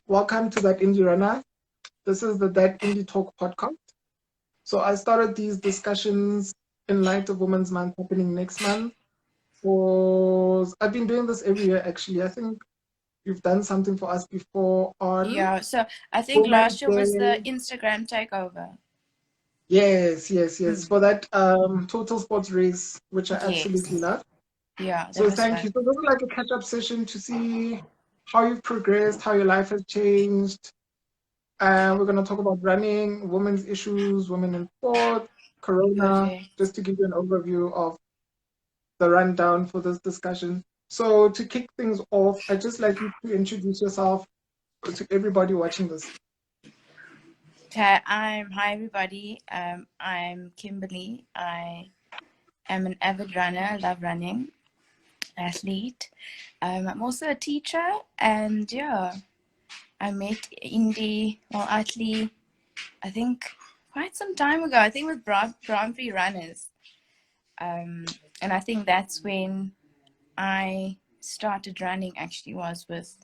Welcome to That Indie Runner. This is the That Indie Talk podcast. So I started these discussions in light of Women's Month happening next month. I've been doing this every year, actually. I think you've done something for us before on Yeah, so I think Women's last year was the Day. Instagram takeover. Yes. For that total sports race, which I absolutely Yes. love. Yeah, that So was thank fun. you. So this is like a catch-up session to see how you've progressed, how your life has changed. We're going to talk about running, women's issues, women in sport, Corona, Perfect. just to give you an overview of the rundown for this discussion. So to kick things off, I'd just like you to introduce yourself to everybody watching this. Okay, hi everybody. I'm Kimberly. I am an avid runner. I love running, athlete. I'm also a teacher, and yeah, I met Athlete, I think quite some time ago. I think with Bromfree Runners. And I think that's when I started running, actually, was with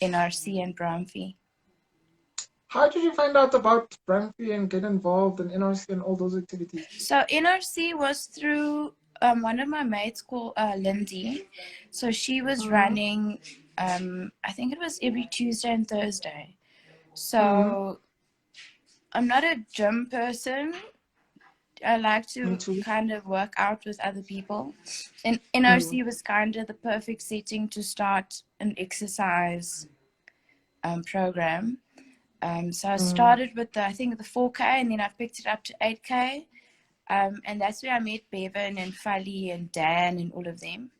NRC and Bromfree. How did you find out about Bromfree and get involved in NRC and all those activities? So NRC was through one of my mates called Lindsay. So she was running, I think it was every Tuesday and Thursday. So I'm not a gym person. I like to kind of work out with other people. And NRC was kind of the perfect setting to start an exercise program. So I started with I think the 4K, and then I picked it up to 8K. And that's where I met Bevan and Fali and Dan and all of them.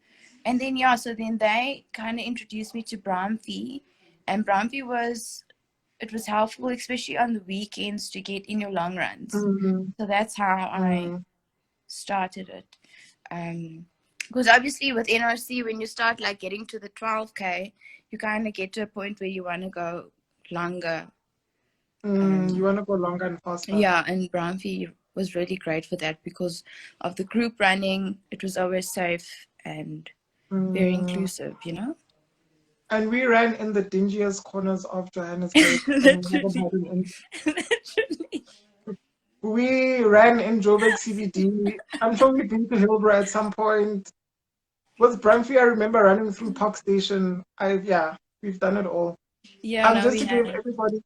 And then, so then they kind of introduced me to Bromfree. And Bromfree was helpful, especially on the weekends, to get in your long runs. So that's how I started it. Because obviously with NRC, when you start like getting to the 12K, you kind of get to a point where you want to go longer. You want to go longer and faster. Yeah, and Bromfree was really great for that because of the group running. It was always safe and very inclusive, you know? And we ran in the dingiest corners of Johannesburg. Literally. We ran in Joburg CBD. I'm sure we've been to Hillbrow at some point. With Bromfree, I remember running through Park Station. We've done it all. Yeah, Just to give everybody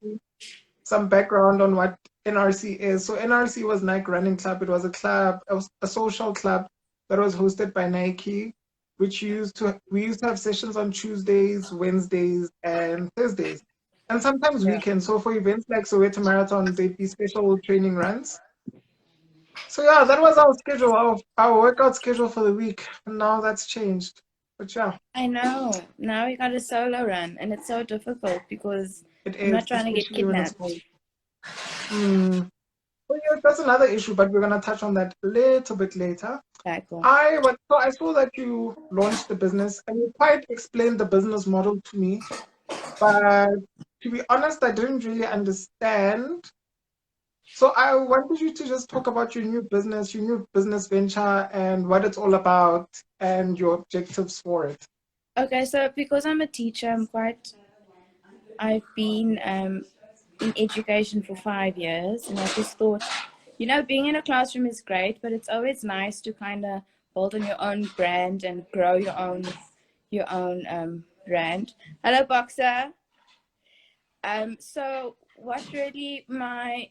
some background on what NRC is. So NRC was Nike Running Club. It was a club, a social club that was hosted by Nike, which we used to have sessions on Tuesdays, Wednesdays, and Thursdays, and sometimes weekends. So for events like Soweto Marathon, there'd be special training runs. So yeah, that was our schedule, our workout schedule for the week. And now that's changed. But yeah. I know. Now we got a solo run, and it's so difficult because I'm not trying to get kidnapped. Well, yeah, that's another issue, but we're going to touch on that a little bit later. Okay, cool. I saw that you launched the business, and you quite explained the business model to me. But to be honest, I didn't really understand. So I wanted you to just talk about your new business venture, and what it's all about, and your objectives for it. Okay, so because I'm a teacher, I've been in education for 5 years, and I just thought, being in a classroom is great, but it's always nice to kind of build on your own brand and grow your own brand. Hello, Boxer. So what really my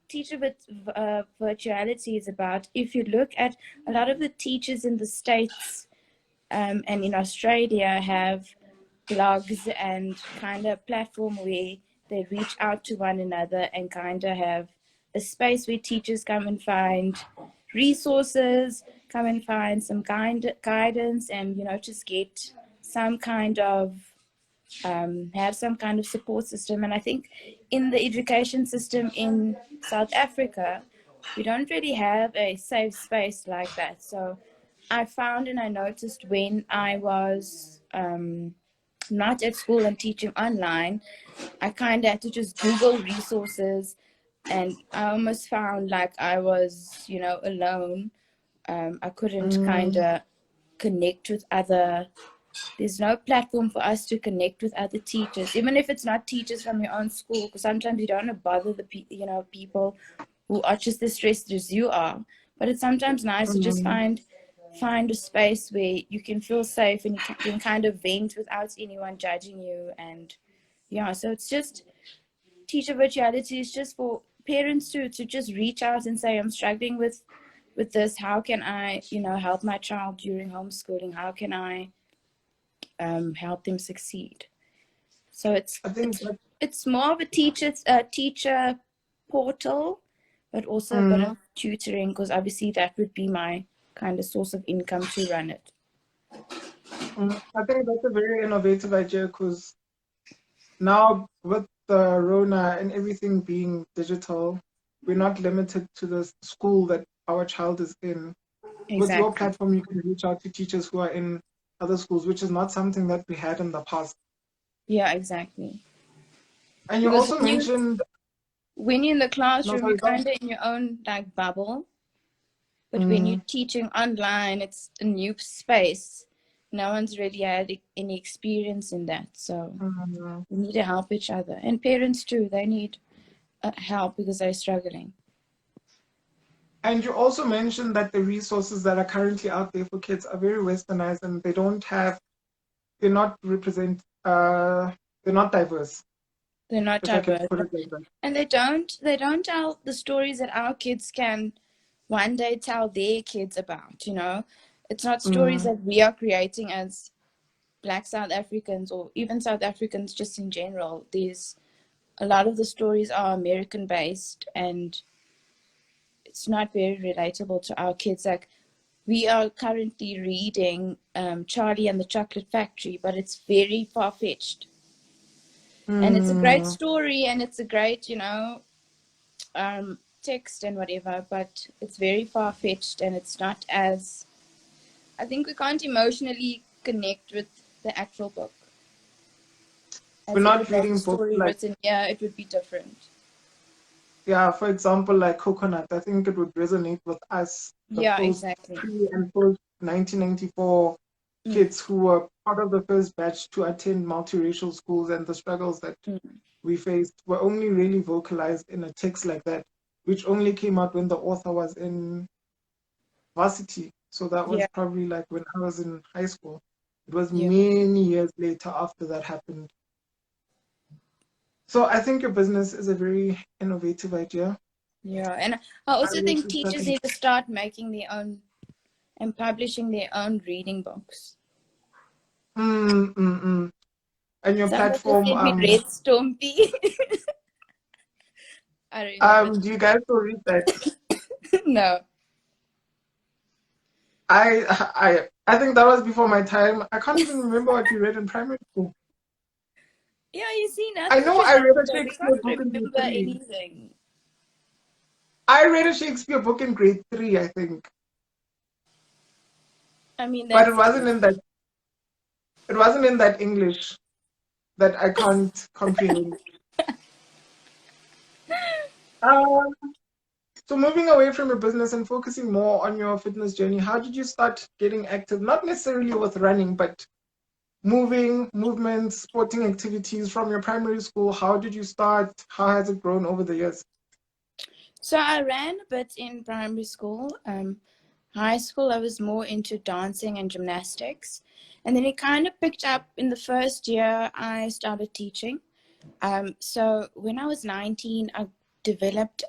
Teachervirtuality is about, if you look at a lot of the teachers in the States and in Australia have blogs and kind of platform where they reach out to one another and kind of have a space where teachers come and find resources, come and find some guidance, and just get some kind of have some kind of support system. And I think in the education system in South Africa, we don't really have a safe space like that. So I found and I noticed when I was not at school and teaching online, I kind of had to just Google resources, and I almost found like I was, alone. I couldn't kind of connect with other there's no platform for us to connect with other teachers, even if it's not teachers from your own school, because sometimes you don't want to bother the people who are just as stressed as you are. But it's sometimes nice to just find a space where you can feel safe and you can kind of vent without anyone judging you. And yeah, so it's just teacher virtuality is just for parents to just reach out and say, I'm struggling with this. How can I, help my child during homeschooling? How can I help them succeed? So it's more of a teacher portal, but also a bit of tutoring, because obviously that would be my kind of source of income to run it. I think that's a very innovative idea, because now with the Rona and everything being digital, we're not limited to the school that our child is in. Exactly. With your platform, you can reach out to teachers who are in other schools, which is not something that we had in the past. Yeah, exactly. And you also mentioned when you're in the classroom, you're kind of in your own like bubble. But when you're teaching online, it's a new space. No one's really had any experience in that. So we need to help each other. And parents too, they need help because they're struggling. And you also mentioned that the resources that are currently out there for kids are very westernized, and they're not diverse. They're not diverse. And they don't tell the stories that our kids can one day tell their kids about, It's not stories that we are creating as Black South Africans, or even South Africans just in general. A lot of the stories are American based, and it's not very relatable to our kids. Like, we are currently reading Charlie and the Chocolate Factory, but it's very far-fetched. And it's a great story, and it's a great, text and whatever, but it's very far-fetched, and it's not as... I think we can't emotionally connect with the actual book. We're not reading books like... Yeah, it would be different. Yeah, for example, like Coconut, I think it would resonate with us. Exactly. Pre and post 1994 kids who were part of the first batch to attend multiracial schools, and the struggles that we faced were only really vocalized in a text like that, which only came out when the author was in varsity. So that was probably like when I was in high school. It was many years later after that happened. So I think your business is a very innovative idea. Yeah, and I also think teachers need to start making their own and publishing their own reading books. And your platform... Red Stompy. Do you guys still read that? No. I think that was before my time. I can't even remember what we read in primary school. Yeah, you see, I know I read a Shakespeare book in grade 3. Anything. I read a Shakespeare book in grade 3, I think. I mean, but it wasn't in that. It wasn't in that English that I can't comprehend. So moving away from your business and focusing more on your fitness journey, how did you start getting active? Not necessarily with running, but movements, sporting activities from your primary school. How did you start? How has it grown over the years? So I ran a bit in primary school. High school, I was more into dancing and gymnastics. And then it kind of picked up in the first year I started teaching. So when I was 19, I developed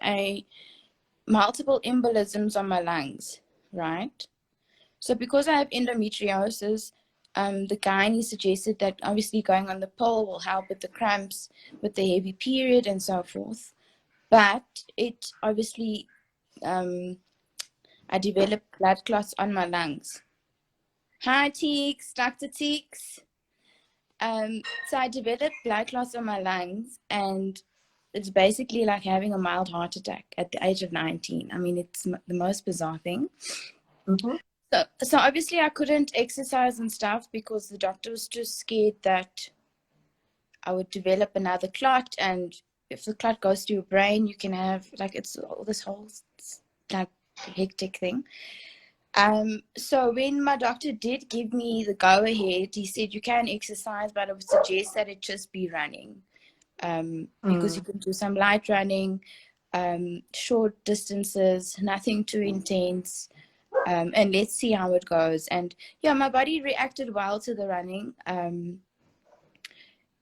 multiple embolisms on my lungs, right? So because I have endometriosis, the gynae suggested that obviously going on the pill will help with the cramps, with the heavy period and so forth. But it obviously, I developed blood clots on my lungs. Hi, Teeks, Dr. Teeks. So I developed blood clots on my lungs, and it's basically like having a mild heart attack at the age of 19. I mean, it's the most bizarre thing. So obviously I couldn't exercise and stuff because the doctor was just scared that I would develop another clot, and if the clot goes to your brain, you can have, like, it's all this whole like hectic thing. So when my doctor did give me the go ahead, he said you can exercise, but I would suggest that it just be running. Because you can do some light running, short distances, nothing too intense, and let's see how it goes. And yeah, my body reacted well to the running,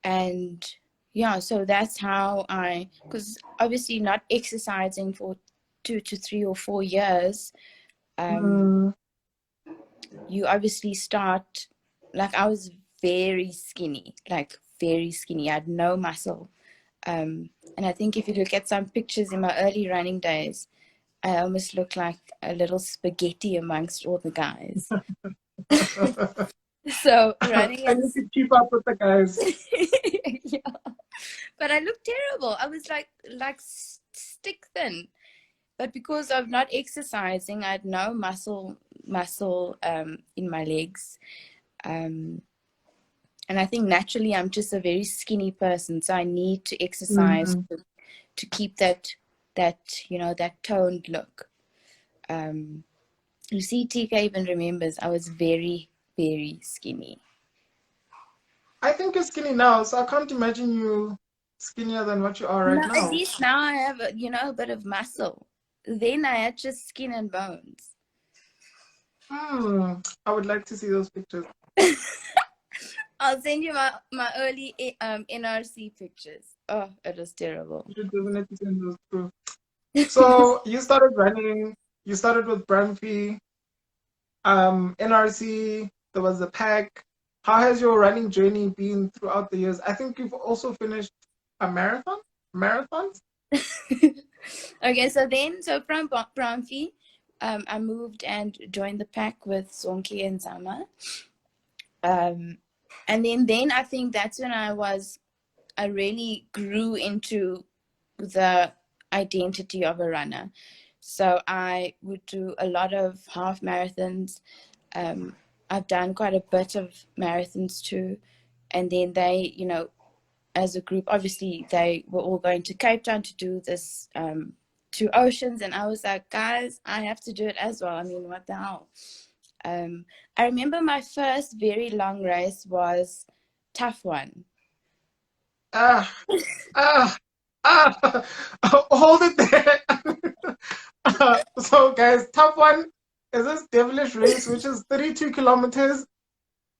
and yeah, so that's how because obviously not exercising for 2 to 3 or 4 years, you obviously start, like I was very skinny, like very skinny. I had no muscle. And I think if you look at some pictures in my early running days, I almost look like a little spaghetti amongst all the guys. So running I need to keep up with the guys. yeah. But I looked terrible. I was like stick thin. But because of not exercising, I had no muscle in my legs. And I think naturally I'm just a very skinny person, so I need to exercise to keep that toned look. You see, TK even remembers I was very, very skinny. I think you're skinny now, so I can't imagine you skinnier than what you are right now. At least now I have a bit of muscle. Then I had just skin and bones. I would like to see those pictures. I'll send you my early NRC pictures. Oh, it was terrible. You definitely send those through. So you started running. You started with Branfi, NRC. There was the pack. How has your running journey been throughout the years? I think you've also finished a marathons. Okay, so from Branfi, I moved and joined the pack with Zonke and Zama. And then I think that's when I really grew into the identity of a runner. So I would do a lot of half marathons. I've done quite a bit of marathons too. And then they, as a group, obviously they were all going to Cape Town to do this 2 Oceans. And I was like, guys, I have to do it as well. I mean, what the hell? I remember my first very long race was Tough One. Hold it there. So guys, Tough One is this devilish race, which is 32 kilometers.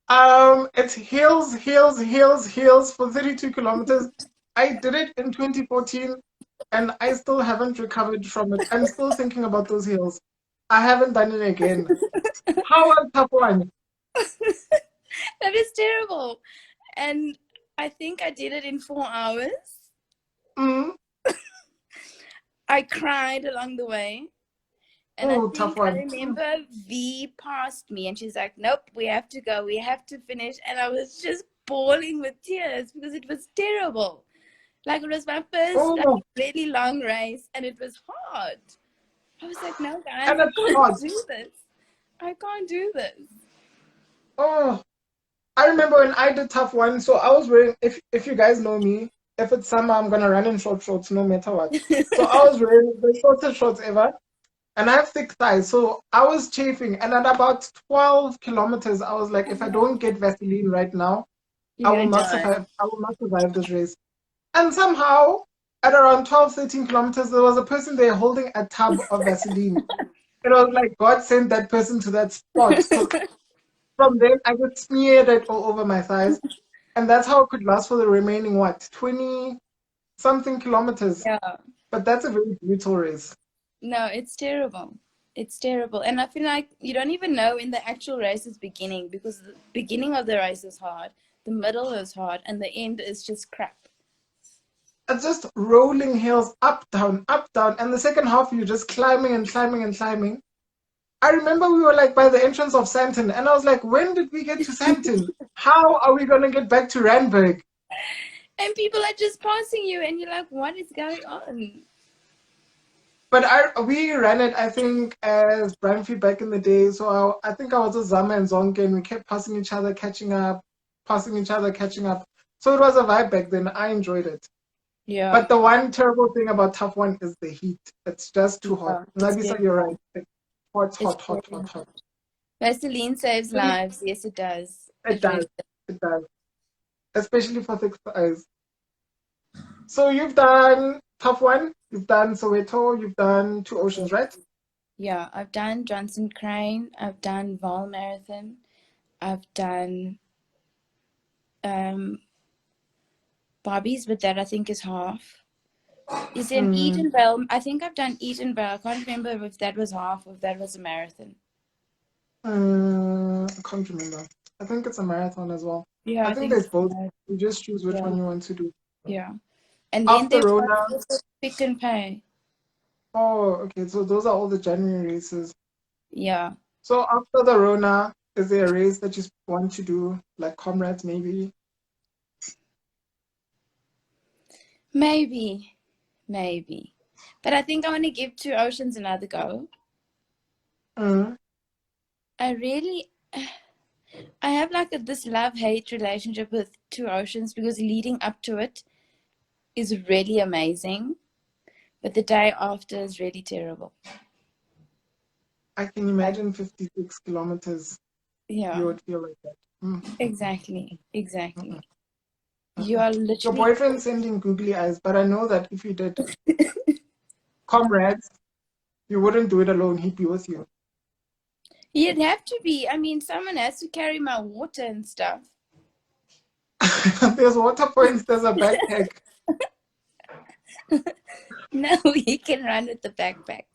It's hills for 32 kilometers. I did it in 2014 and I still haven't recovered from it. I'm still thinking about those hills. I haven't done it again. How was Tough One? That is terrible. And I think I did it in 4 hours. I cried along the way. And I remember V passed me and she's like, nope, we have to go. We have to finish. And I was just bawling with tears because it was terrible. Like, it was my first really long race and it was hard. I was like, no, guys, I can't do this. I can't do this. Oh, I remember when I did Tough One. So I was wearing, if you guys know me, if it's summer, I'm going to run in short shorts no matter what. So I was wearing the shortest shorts ever. And I have thick thighs, so I was chafing. And at about 12 kilometers, I was like, if I don't get Vaseline right now, I will not survive this race. And somehow, at around 12, 13 kilometers, there was a person there holding a tub of Vaseline. It was like God sent that person to that spot. So from then, I got smeared it all over my thighs. And that's how it could last for the remaining, 20-something kilometers. Yeah. But that's a very brutal race. No, it's terrible. It's terrible. And I feel like you don't even know when the actual race is beginning because the beginning of the race is hard, the middle is hard, and the end is just crap. It's just rolling hills, up, down, and the second half you're just climbing and climbing and climbing. I remember we were like by the entrance of Sandton, and I was like, when did we get to Sandton? How are we going to get back to Randburg? And people are just passing you, and you're like, what is going on? But we ran it, I think, as Branfi back in the day. So I think I was a Zama and Zonke, and we kept passing each other, catching up. So it was a vibe back then. I enjoyed it. Yeah. But the one terrible thing about Tough One is the heat. It's just too hot. Nabisa, you're right. Hot. Vaseline saves lives. Yes, it does. It It really does. It does. Especially for thick thighs. So you've done Tough One, you've done Soweto, you've done Two Oceans, does. right? Yeah, I've done Johnson Crane. I've done Vol Marathon. I've done Bobby's, but that I think is half. Is there an Edenvale? I think I've done Edenvale. I can't remember if that was half or if that was a marathon. I can't remember. I think it's a marathon as well. Yeah, I I think think there's it's a both. marathon. You just choose which Yeah, one you want to do. yeah. And then After there was Rona, also Pick and Pay. oh, okay. So those are all the January races. Yeah. So after the Rona, is there a race that you want to do, like Comrades maybe? Maybe. But I think I want to give Two Oceans another go. Mm. I have like this love-hate relationship with Two Oceans because leading up to it is really amazing, but the day after is really terrible. I can imagine 56 kilometers. Yeah. You would feel like that. Mm. Exactly. Mm-mm. You are Your literally. boyfriend's sending googly eyes, but I know that if you did Comrades, you wouldn't do it alone. He'd be with you. You'd have to be. I mean, someone has to carry my water and stuff. There's water points, there's a backpack. No, he can run with the backpack.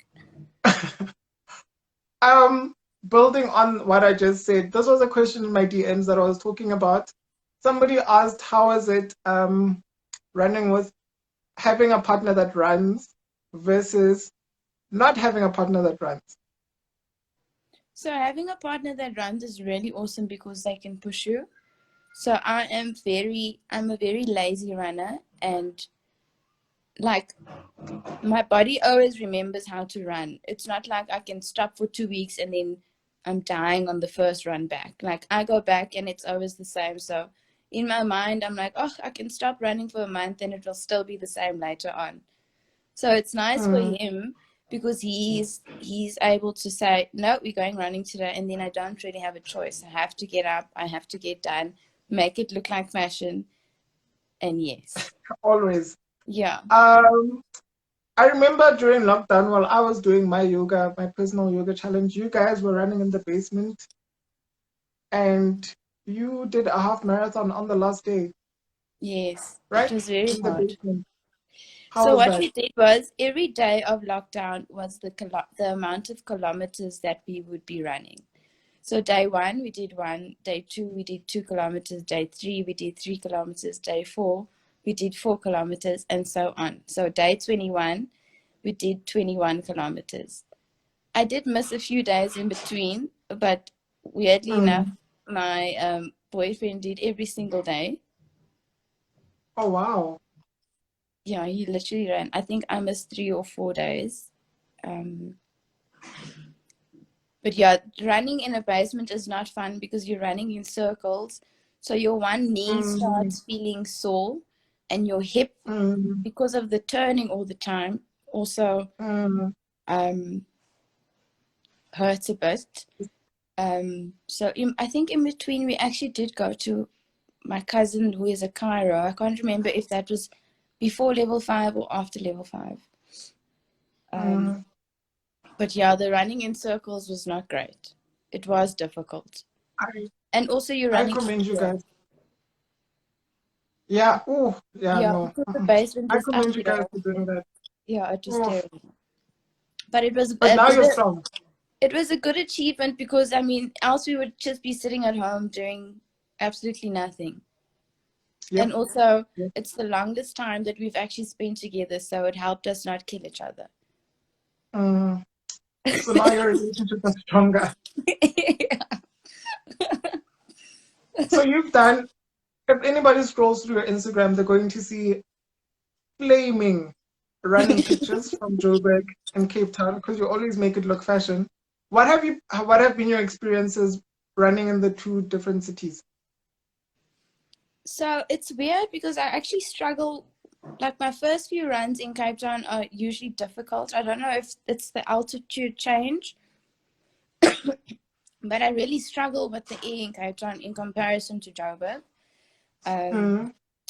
Building on what I just said, this was a question in my DMs that I was talking about. Somebody asked, how is it running with having a partner that runs versus not having a partner that runs? So having a partner that runs is really awesome because they can push you. So I'm a very lazy runner, and like my body always remembers how to run. It's not like I can stop for 2 weeks and then I'm dying on the first run back. Like I go back and it's always the same. So in my mind, I'm like, oh, I can stop running for a month and it will still be the same later on. So it's nice for him because he's able to say, no, we're going running today, and then I don't really have a choice. I have to get up, I have to get done, make it look like fashion, and yes. Always. Yeah. I remember during lockdown while I was doing my yoga, my personal yoga challenge, you guys were running in the basement and you did a half marathon on the last day. Yes. Right? It was very In the hard. basement. How So was what that? we did was every day of lockdown was the amount of kilometers that we would be running. So day 1 we did 1, day 2 we did 2 kilometers, day 3 we did 3 kilometers, day 4 we did 4 kilometers, and so on. So day 21 we did 21 kilometers. I did miss a few days in between, but weirdly enough, my boyfriend did every single day. Oh, wow. Yeah, he literally ran. I think I missed 3 or 4 days. But yeah, running in a basement is not fun because you're running in circles. So your one knee starts feeling sore, and your hip, because of the turning all the time, also hurts a bit. So I think in between we actually did go to my cousin who is a chiro. I can't remember if that was before level 5 or after level 5. But yeah, the running in circles was not great. It was difficult. And also you're I running. commend you guys. Yeah. Oh, yeah, Yeah, no. because the basement I was commend you guys uphill. for doing that. Yeah, it was terrible. But it was But now you're strong. It was a good achievement because, I mean, else we would just be sitting at home doing absolutely nothing. Yep. And also, it's the longest time that we've actually spent together, so it helped us not kill each other. So now your relationship is stronger. So you've done, if anybody scrolls through your Instagram, they're going to see flaming running pictures from Joburg and Cape Town because you always make it look fashion. What have been your experiences running in the two different cities? So it's weird because I actually struggle. Like my first few runs in Cape Town are usually difficult. I don't know if it's the altitude change, But I really struggle with the air in Cape Town in comparison to Joburg.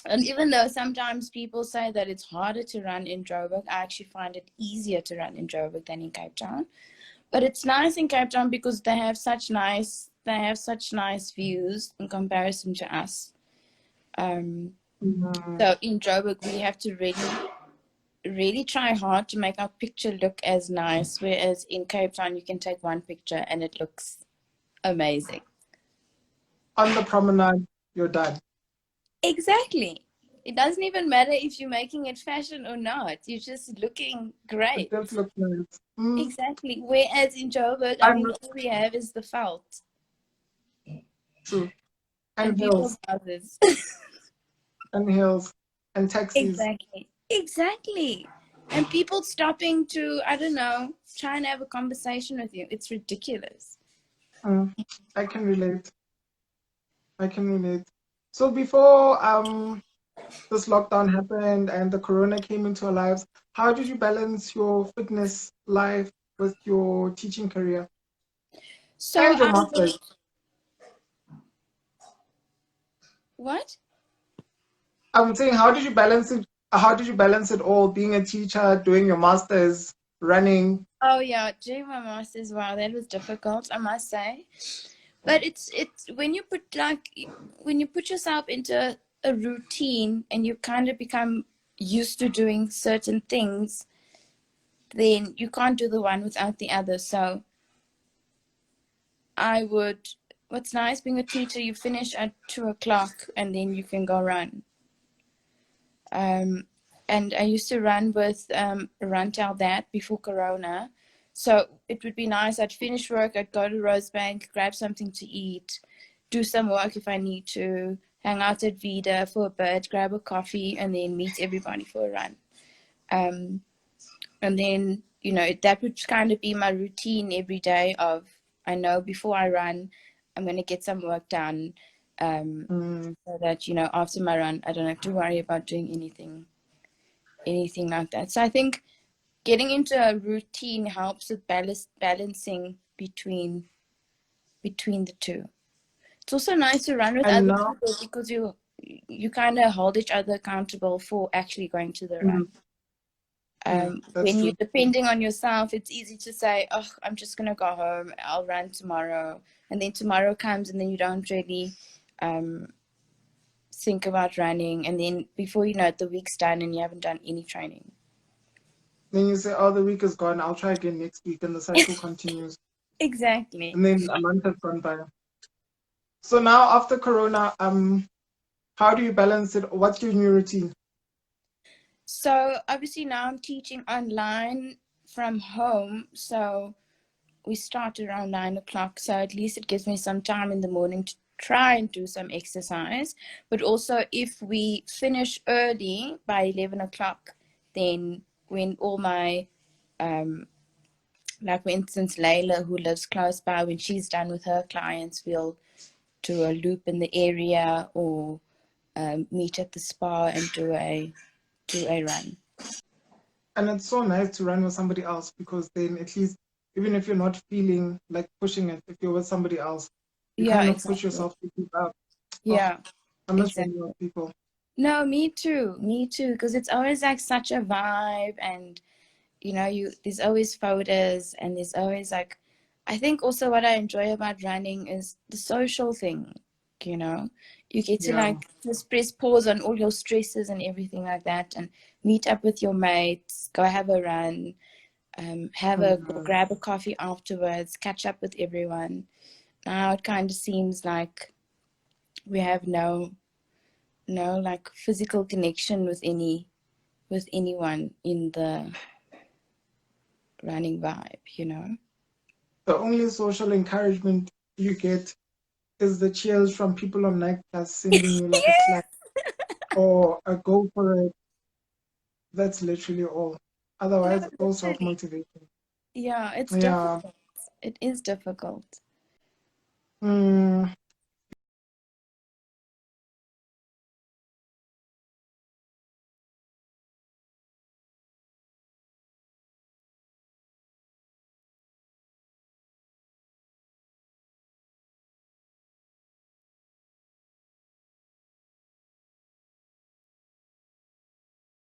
And even though sometimes people say that it's harder to run in Joburg, I actually find it easier to run in Joburg than in Cape Town. But it's nice in Cape Town because they have such nice views in comparison to us. So in Joburg we have to really try hard to make our picture look as nice, whereas in Cape Town you can take one picture and it looks amazing. On the promenade, you're done. Exactly. It doesn't even matter if you're making it fashion or not. You're just looking great. It just looks nice. Exactly. Whereas in Joburg, I mean, all we have is the felt. True. And people's houses. And hills. And taxis. Exactly. And people stopping to, I don't know, try and have a conversation with you. It's ridiculous. I can relate. So before this lockdown happened and the corona came into our lives, how did you balance your fitness life with your teaching career? So and your masters? What? I'm saying, how did you balance it? How did you balance it all? Being a teacher, doing your masters, running. Oh yeah, doing my masters. Wow, that was difficult, I must say. But it's when you put yourself into a routine and you kind of become used to doing certain things, then you can't do the one without the other. So what's nice being a teacher, you finish at 2:00 and then you can go run. And I used to run with Runtel that before Corona. So it would be nice. I'd finish work, I'd go to Rosebank, grab something to eat, do some work if I need to, hang out at Vida for a bit, grab a coffee, and then meet everybody for a run. And then, you know, that would kind of be my routine every day of, I know before I run, I'm going to get some work done so that, you know, after my run, I don't have to worry about doing anything like that. So I think getting into a routine helps with balancing between the two. It's also nice to run with other people because you kind of hold each other accountable for actually going to the run. When you're depending on yourself, it's easy to say, oh, I'm just going to go home, I'll run tomorrow. And then tomorrow comes and then you don't really think about running. And then before you know it, the week's done and you haven't done any training. Then you say, oh, the week is gone, I'll try again next week, and the cycle continues. Exactly. And then a month has gone by. So now after Corona, how do you balance it? What's your new routine? So obviously now I'm teaching online from home. So we start around 9:00. So at least it gives me some time in the morning to try and do some exercise. But also if we finish early by 11:00, then when all my, like for instance, Layla, who lives close by, when she's done with her clients, we'll do a loop in the area or meet at the spa and do a run. And it's so nice to run with somebody else, because then at least, even if you're not feeling like pushing it, if you're with somebody else, you kind of push yourself to keep up. Yeah. I miss running with people. No, me too, because it's always like such a vibe, and you know, there's always photos, and there's always like, I think also what I enjoy about running is the social thing, you know. You get to like just press pause on all your stresses and everything like that, and meet up with your mates, go have a run, grab a coffee afterwards, catch up with everyone. Now it kind of seems like we have no like physical connection with anyone in the running vibe, you know. The only social encouragement you get is the cheers from people on Nike Plus sending you like a clap or a go for it. That's literally all. Otherwise, all self-motivation. Yeah, it's difficult. It is difficult.